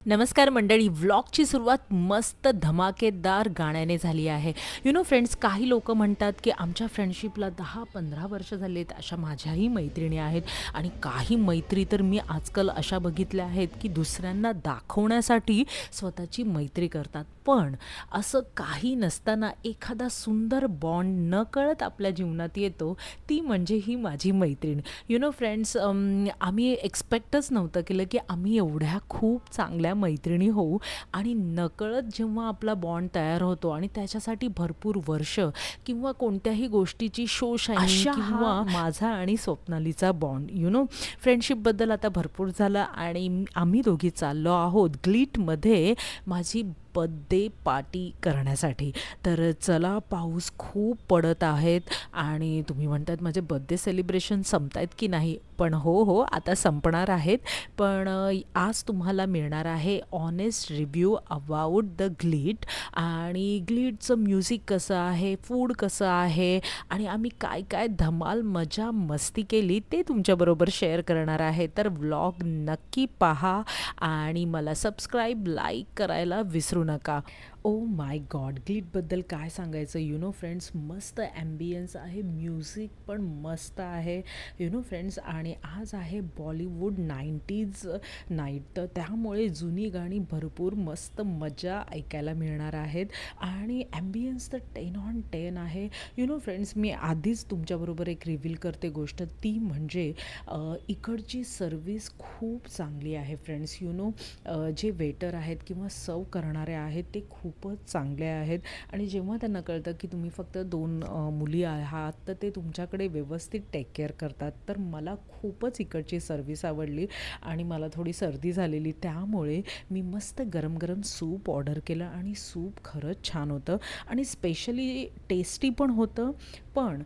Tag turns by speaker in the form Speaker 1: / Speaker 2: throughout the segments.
Speaker 1: नमस्कार मंडळी, व्लॉगची सुरुवात मस्त धमाकेदार गाण्याने झाली आहे. फ्रेंड्स, काही लोकं म्हणतात की आमच्या फ्रेंडशिपला 10-15 वर्ष झाली आहेत. अशा माझ्याही मैत्रिणी आहेत आणि काही मैत्री तर मी आजकाल अशा बघितल्या आहेत की दुसऱ्यांना दाखवण्यासाठी स्वतःची मैत्री करतात. पण असं काही नसताना एखादा सुंदर बॉन्ड नकळत आपल्या जीवनात येतो, ती म्हणजे ही माझी मैत्रीण. फ्रेंड्स, आम्ही एक्सपेक्टच नव्हतं केलं की आम्ही एवढ्या खूप चांगल्या मैत्रिणी होऊ आणि नकळत जेव्हा आपला बॉन्ड तयार होतो आणि त्याच्यासाठी भरपूर वर्ष किंवा कोणत्याही गोष्टीची शो शायनिंग किंवा माझा आणि स्वप्नालीचा बॉन्ड फ्रेंडशिपबद्दल आता भरपूर झालं आणि आम्ही दोघी चाललो आहोत ग्लिटमध्ये माझी बर्थडे पार्टी करण्यासाठी. तर चला, पाऊस खूप पडत आहेत आणि तुम्ही म्हणतात माझे बर्थडे सेलिब्रेशन संपतायत की नाही, पण हो आता संपणार आहेत. पण आज तुम्हाला मिळणार आहे honest review about the glide आणि ग्लिटचं म्युझिक कसं आहे, फूड कसं आहे आणि आम्ही काय काय धमाल मजा मस्ती केली ते तुमच्याबरोबर शेअर करणार आहे. तर व्लॉग नक्की पहा आणि मला सबस्क्राईब, लाईक करायला विसरू नका. ओ माय गॉड, ग्लिटबद्दल काय सांगायचं. फ्रेंड्स, मस्त ॲम्बियन्स आहे, म्युझिक पण मस्त आहे. फ्रेंड्स, आणि आज आहे बॉलिवूड 90s नाईट, तर त्यामुळे जुनी गाणी भरपूर मस्त मजा ऐकायला मिळणार आहेत आणि ॲम्बियन्स तर 10/10 आहे. फ्रेंड्स, मी आधीच तुमच्याबरोबर एक रिव्हील करते गोष्ट, ती म्हणजे इकडची सर्विस खूप चांगली आहे. फ्रेंड्स, जे वेटर आहेत किंवा सर्व करणारे आहेत ते खूपच चांगले आहेत आणि जेव्हा त्यांना कळतं की तुम्ही फक्त 2 मुली आहात तर ते तुमच्याकडे व्यवस्थित टेक केअर करतात. तर मला खूपच इकडची सर्विस आवडली आणि मला थोडी सर्दी झालेली, त्यामुळे मी मस्त गरम गरम सूप ऑर्डर केलं आणि सूप खरंच छान होतं आणि स्पेशली टेस्टी पण होतं. पण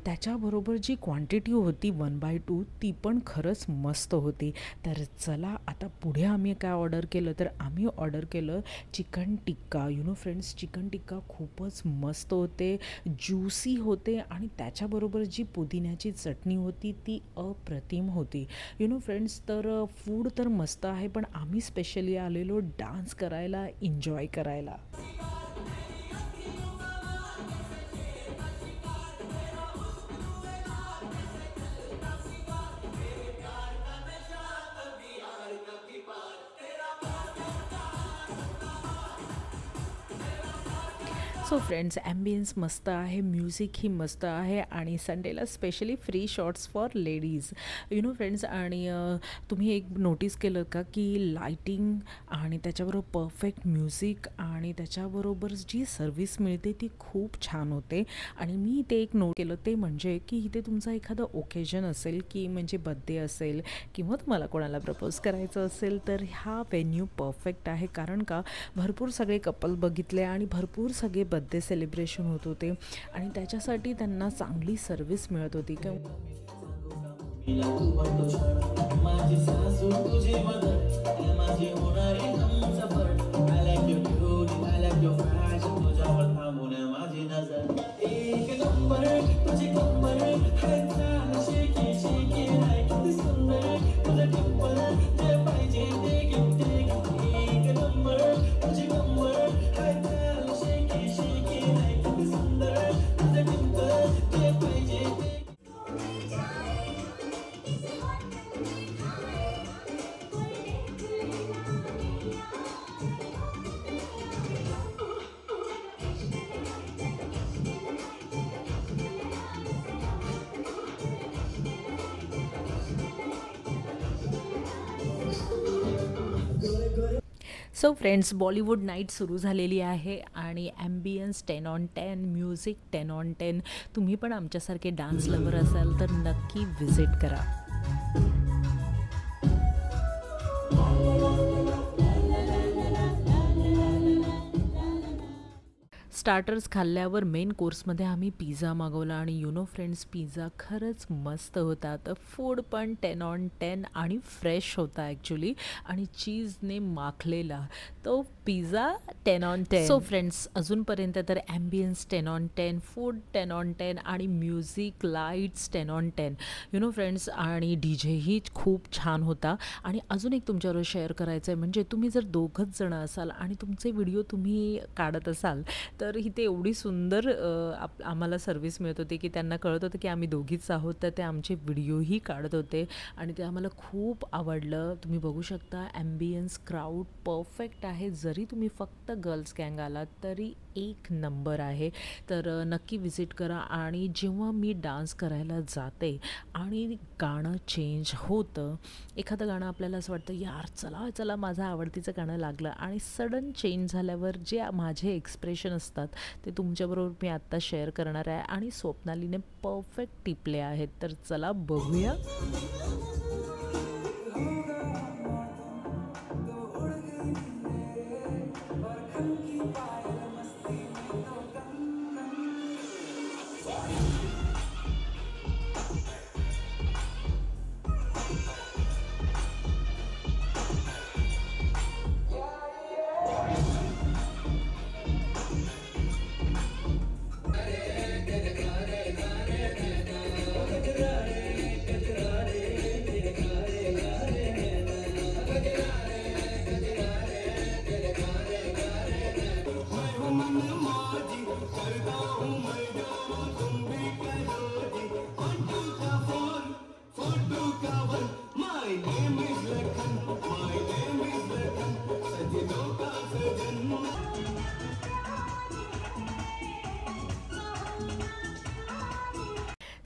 Speaker 1: त्याच्याबरोबर जी क्वांटिटी होती 1/2 ती पण खरंच मस्त होती. तर चला, आता पुढे आम्ही काय ऑर्डर केलं, तर आम्ही ऑर्डर केलं चिकन टिक्का. फ्रेंड्स, चिकन टिक्का खूपच मस्त होते, ज्युसी होते आणि त्याच्याबरोबर जी पुदिन्याची चटणी होती ती अप्रतिम होती. फ्रेंड्स, तर फूड तर मस्त आहे, पण आम्ही स्पेशली आलेलो डान्स करायला, एन्जॉय करायला. सो फ्रेंड्स, ॲम्बियन्स मस्त आहे, म्युझिकही मस्त आहे आणि संडेला specially free shots for ladies. Friends, आणि तुम्ही एक नोटीस केलं का की लाईटिंग आणि त्याच्याबरोबर परफेक्ट म्युझिक आणि त्याच्याबरोबर जी सर्विस मिळते ती खूप छान होते. आणि मी ते एक नोट केलं, ते म्हणजे की इथे तुमचा एखादा ओकेजन असेल की म्हणजे बर्थडे असेल किंवा तुम्हाला कोणाला प्रपोज करायचं असेल तर हा व्हेन्यू परफेक्ट आहे. कारण का, भरपूर सगळे कपल बघितले आणि भरपूर सगळे बर्थडे सेलिब्रेशन होत होते आणि त्याच्यासाठी त्यांना चांगली सर्विस मिळत होती. सो फ्रेंड्स, बॉलिवूड नाईट सुरू झालेली आहे आणि ॲम्बियन्स 10/10, म्युझिक 10/10. तुम्ही पण आमच्यासारखे डान्स लवर असाल तर नक्की व्हिजिट करा. स्टार्टर्स खाल्ल्यावर मेन कोर्समध्ये आम्ही पिझ्झा मागवला आणि फ्रेंड्स, पिझ्झा खरंच मस्त होता. तर फूड पण 10 ऑन 10 आणि फ्रेश होता ॲक्च्युली आणि चीजने माखलेला. तो पिझ्झा 10 ऑन 10. सो फ्रेंड्स, अजूनपर्यंत तर ॲम्बियन्स 10 ऑन 10, फूड 10 ऑन 10 आणि म्युझिक, लाईट्स 10 ऑन 10. फ्रेंड्स, आणि डीजेही खूप छान होता. आणि अजून एक तुमच्याबरोबर शेअर करायचं आहे, म्हणजे तुम्ही जर दोघंच जण असाल आणि तुमचे व्हिडिओ तुम्ही काढत असाल, तर इथे एवढी सुंदर आम्हाला सर्व्हिस मिळत होती की त्यांना कळत होतं की आम्ही दोघीच आहोत, तर ते आमचे व्हिडिओही काढत होते आणि ते आम्हाला खूप आवडलं. तुम्ही बघू शकता ॲम्बियन्स, क्राऊड परफेक्ट आहे. जरी तुम्ही फक्त गर्ल्स गँग आलात तरी एक नंबर आहे. तर नक्की विजिट करा. आणि जेव्हा मी डान्स करायला जाते आणि गाणं चेंज होतं, एखादं गाणं आपल्याला असं वाटतं यार चला चला माझं आवडतीचं गाणं लागलं, आणि सडन चेंज झाल्यावर जे माझे एक्सप्रेशन असतात ते तुमच्याबरोबर मी आत्ता शेअर करणार आहे आणि स्वप्नालीने परफेक्ट टिपले आहेत. तर चला बघूया.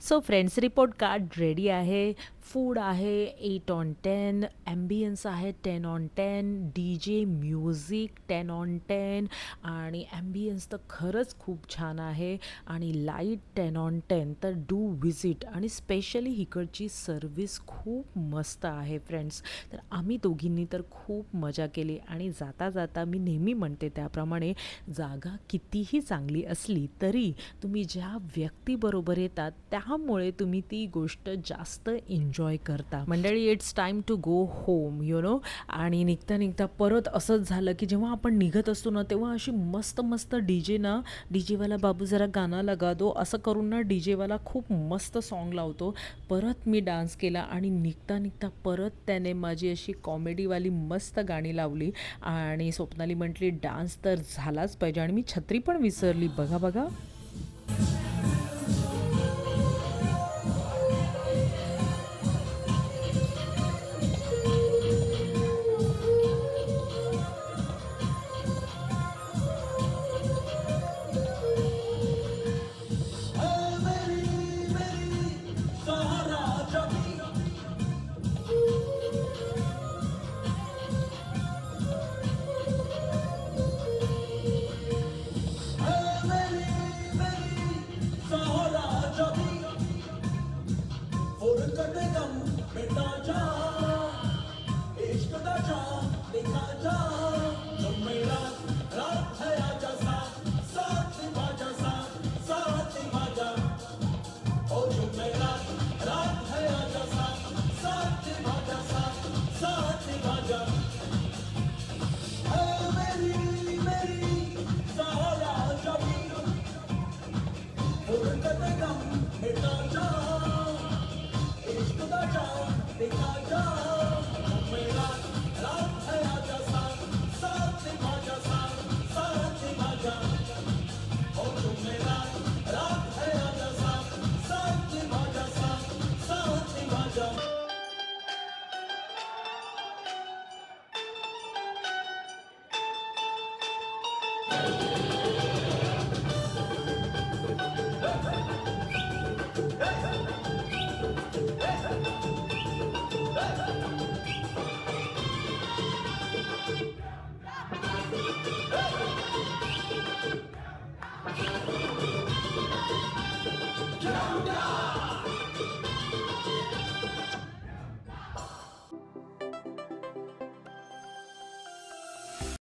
Speaker 1: So friends, report card ready आहे. फूड आहे 8 ऑन 10, ॲम्बियन्स आहे 10 ऑन 10, DJ म्युझिक 10 ऑन 10, आणि ॲम्बियन्स तर खरंच खूप छान आहे आणि लाईट 10 ऑन 10. तर डू विजिट. आणि स्पेशली इकडची सर्विस खूप मस्त आहे फ्रेंड्स. तर आम्ही दोघींनी तर खूप मजा केली. आणि जाता जाता मी नेहमी म्हणते त्याप्रमाणे, जागा कितीही चांगली असली तरी तुम्ही ज्या व्यक्तीबरोबर येतात त्यामुळे तुम्ही ती गोष्ट जास्त एन्जॉय करता. मंडळी, it's time to go home आणि निघता निघता परत असंच झालं की जेव्हा आपण निघत असतो ना, तेव्हा अशी मस्त मस्त डीजेवाला बाबू जरा गाणं लगा दो असं करून ना, डीजेवाला खूप मस्त सॉन्ग लावतो. परत मी डान्स केला आणि निघता निघता परत त्याने माझी अशी कॉमेडीवाली मस्त गाणी लावली आणि स्वप्नाली म्हटली डान्स तर झालाच पाहिजे. आणि मी छत्री पण विसरली. बघा बघा.